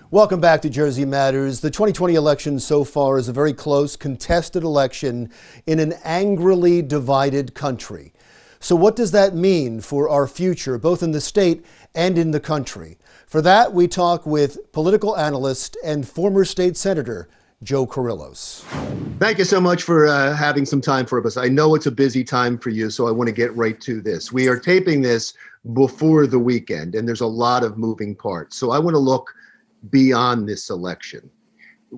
Welcome back to Jersey Matters. The 2020 election so far is a very close, contested election in an angrily divided country. So what does that mean for our future, both in the state and in the country? For that, we talk with political analyst and former state senator, Joe Kyrillos. Thank you so much for having some time for us. I know it's a busy time for you, so I want to get right to this. We are taping this before the weekend, and there's a lot of moving parts. So I want to look beyond this election.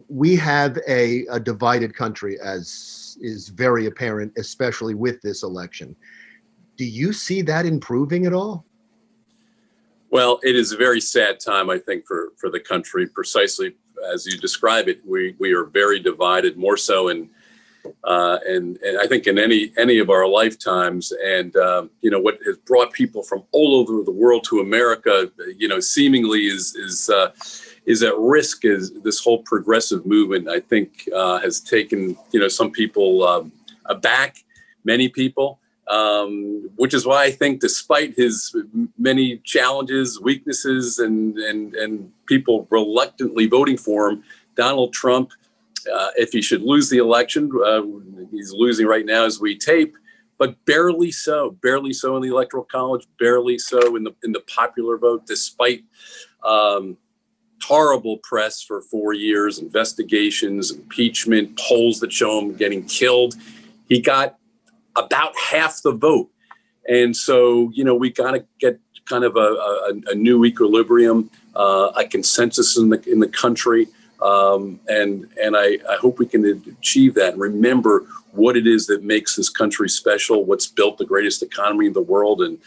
We have a divided country, as is very apparent, especially with this election. Do you see that improving at all? Well, it is a very sad time, I think, for the country. Precisely as you describe it, we are very divided, more so in I think in any of our lifetimes. And what has brought people from all over the world to America, seemingly is at risk. Is this whole progressive movement? I think has taken some people aback, many people. Which is why I think, despite his many challenges, weaknesses, and people reluctantly voting for him, Donald Trump, if he should lose the election, he's losing right now as we tape, but barely so in the Electoral College, barely so in the popular vote, despite horrible press for 4 years, investigations, impeachment, polls that show him getting killed. He got about half the vote. And so, we got to get kind of a new equilibrium, a consensus in the country. And I hope we can achieve that and remember what it is that makes this country special, what's built the greatest economy in the world. And,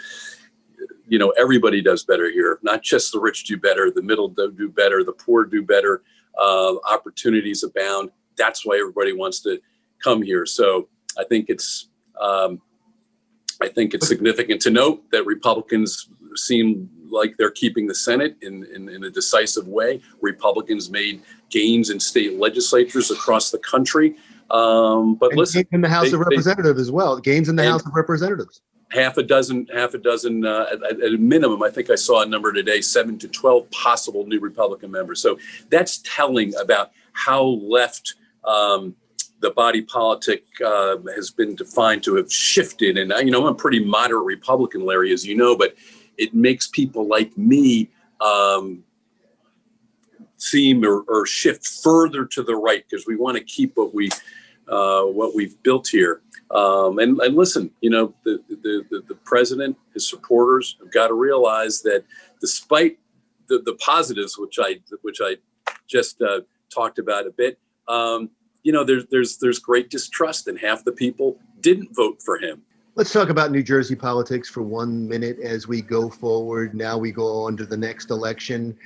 everybody does better here. Not just the rich do better, the middle do better, the poor do better, opportunities abound. That's why everybody wants to come here. So I think it's significant to note that Republicans seem like they're keeping the Senate in a decisive way. Republicans made gains in state legislatures across the country. But listen, in the House of Representatives as well. Gains in the House of Representatives. Half a dozen at a minimum. I think I saw a number today, 7 to 12 possible new Republican members. So that's telling about how left the body politic has been defined to have shifted. And, I'm a pretty moderate Republican, Larry, as you know, but it makes people like me seem or shift further to the right, because we want to keep what we've built here. And listen, the president, his supporters have got to realize that despite the positives, which I just talked about a bit, there's great distrust, and half the people didn't vote for him. Let's talk about New Jersey politics for 1 minute as we go forward. Now we go on to the next election.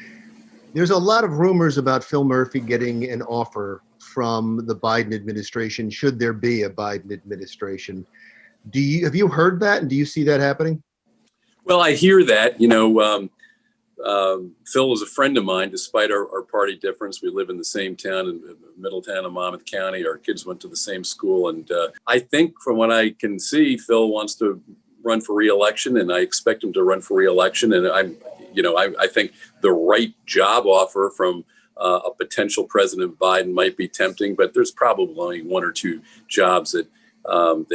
There's a lot of rumors about Phil Murphy getting an offer from the Biden administration, should there be a Biden administration. Have you heard that, and do you see that happening? Well, I hear that. Phil is a friend of mine, despite our party difference. We live in the same town, in Middletown and Monmouth County. Our kids went to the same school. And I think from what I can see, Phil wants to run for re-election, and I expect him to run for re-election. And I think the right job offer from a potential President Biden might be tempting, but there's probably only one or two jobs that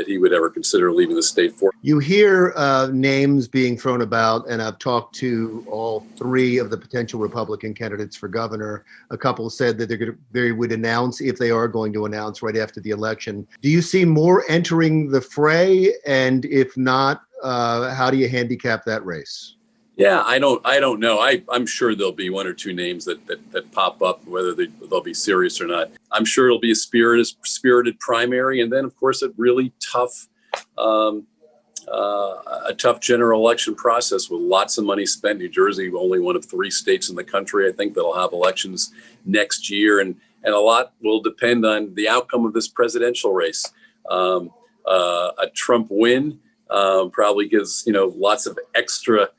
he would ever consider leaving the state for. You hear names being thrown about, and I've talked to all three of the potential Republican candidates for governor. A couple said that they would announce, if they are going to announce, right after the election. Do you see more entering the fray? And if not, how do you handicap that race? Yeah, I don't know. I'm sure there'll be one or two names that pop up, whether they'll be serious or not. I'm sure it'll be a spirited primary, and then of course a really tough general election process with lots of money spent. New Jersey, only one of 3 states in the country, I think, that'll have elections next year, and a lot will depend on the outcome of this presidential race. A Trump win probably gives lots of extra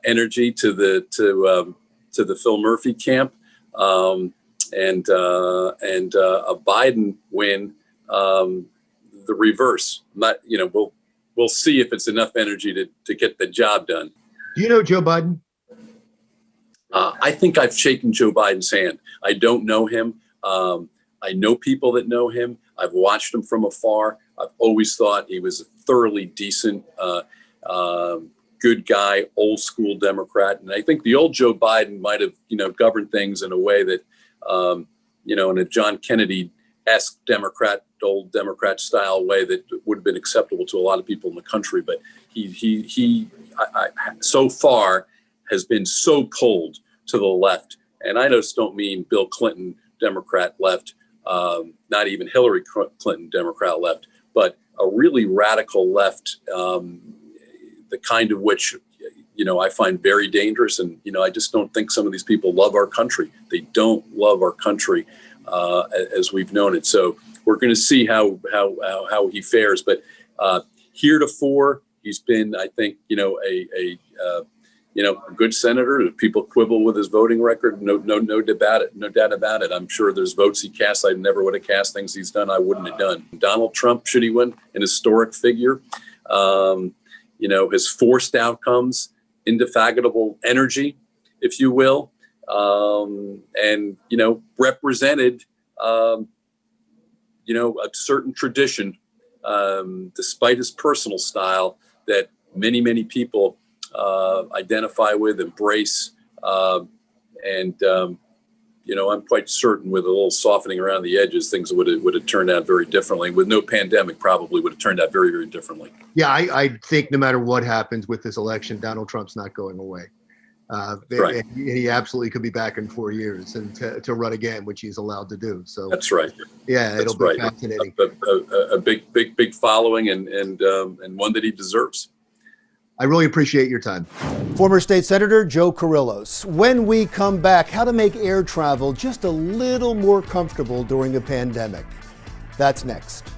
energy to the Phil Murphy camp, and a Biden win, the reverse. We'll see if it's enough energy to get the job done. Do you know Joe Biden? I think I've shaken Joe Biden's hand. I don't know him. I know people that know him. I've watched him from afar. I've always thought he was a thoroughly decent, good guy, old school Democrat. And I think the old Joe Biden might have, governed things in a way that, in a John Kennedy-esque old Democrat style way that would have been acceptable to a lot of people in the country. But he so far has been so cold to the left. And I just don't mean Bill Clinton, Democrat left, not even Hillary Clinton, Democrat left, but a really radical left, the kind of which, I find very dangerous. And, I just don't think some of these people love our country. They don't love our country as we've known it. So we're going to see how he fares. But heretofore, he's been, I think, a good senator. People quibble with his voting record. No doubt about it. I'm sure there's votes he cast I never would have cast. Things he's done I wouldn't have done. Donald Trump, should he win, an historic figure, has forced outcomes, indefatigable energy, if you will, and represented a certain tradition, despite his personal style, that many people identify with, embrace, and I'm quite certain with a little softening around the edges, things would have turned out very differently. With no pandemic, probably would have turned out very, very differently. Yeah, I think no matter what happens with this election, Donald Trump's not going away. Right. He absolutely could be back in 4 years and to run again, which he's allowed to do. So that's right. Yeah, it'll be fascinating. A big following and one that he deserves. I really appreciate your time. Former State Senator Joe Kyrillos. When we come back, how to make air travel just a little more comfortable during a pandemic. That's next.